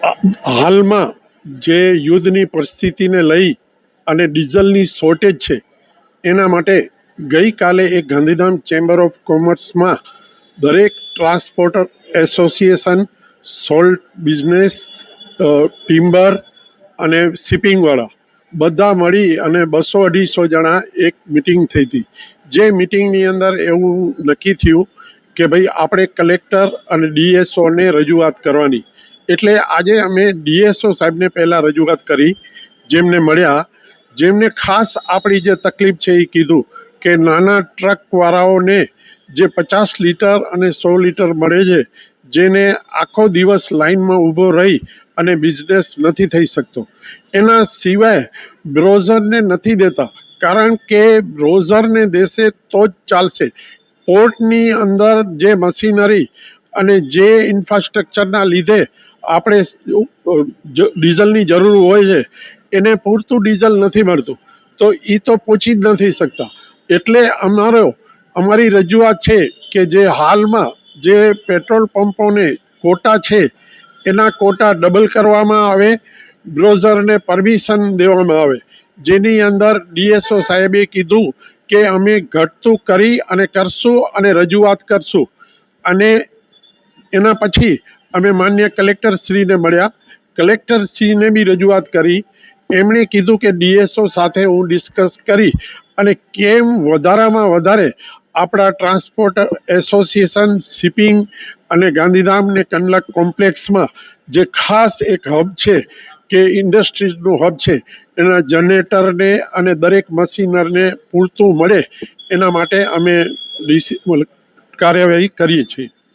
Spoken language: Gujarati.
હાલમાં જે યુદ્ધની પરિસ્થિતિને લઈ અને ડીઝલની શોર્ટેજ છે એના માટે ગઈકાલે એક ગાંધીધામ ચેમ્બર ઓફ કોમર્સમાં દરેક transporter association, salt business, timber અને શિપિંગવાળા બધા મળી અને 200-250 જણા એક મિટિંગ થઈ હતી. જે મિટિંગની અંદર એવું નક્કી થયું કે ભાઈ આપણે કલેક્ટર અને ડીએસઓને રજૂઆત કરવાની. એટલે આજે અમે ડીએસઓ સાહેબને પહેલાં રજૂઆત કરી, જેમને મળ્યા, જેમને ખાસ આપણી જે તકલીફ છે એ કીધું કે નાના ટ્રકવાળાઓને જે 50 લીટર અને 100 લીટર મળે છે, જેને આખો દિવસ લાઇનમાં ઊભો રહી અને બિઝનેસ નથી થઈ શકતો. એના સિવાય બ્રોઝરને નથી દેતા, કારણ કે બ્રોઝરને દેશે તો જ ચાલશે. પોર્ટની અંદર જે મશીનરી અને જે ઇન્ફ્રાસ્ટ્રક્ચરના લીધે આપણે ડીઝલની જરૂર હોય છે, એને પૂરતું ડીઝલ નથી મળતું, તો એ તો પહોંચી જ નથી શકતા. એટલે અમારી રજૂઆત છે કે જે હાલમાં જે પેટ્રોલ પંપોને કોટા છે એના કોટા ડબલ કરવામાં આવે, બ્રોઝરને પરમિશન દેવામાં આવે. જેની અંદર ડીએસઓ સાહેબે કીધું કે અમે ઘટતું કરી અને કરશું અને રજૂઆત કરશું. અને એના પછી અમે માન્ય કલેક્ટરશ્રીને મળ્યા, કલેક્ટરશ્રીને બી રજૂઆત કરી. એમણે કીધું કે ડીએસઓ સાથે હું ડિસ્કસ કરી અને કેમ વધારામાં વધારે આપણા ટ્રાન્સપોર્ટ એસોસિએશન, શિપિંગ અને ગાંધીધામ ને કંડલા કોમ્પ્લેક્સમાં જે ખાસ એક હબ છે કે ઇન્ડસ્ટ્રીઝનું હબ છે, એના જનરેટરને અને દરેક મશીનરને પૂરતું મળે એના માટે અમે કાર્યવાહી કરીએ છીએ.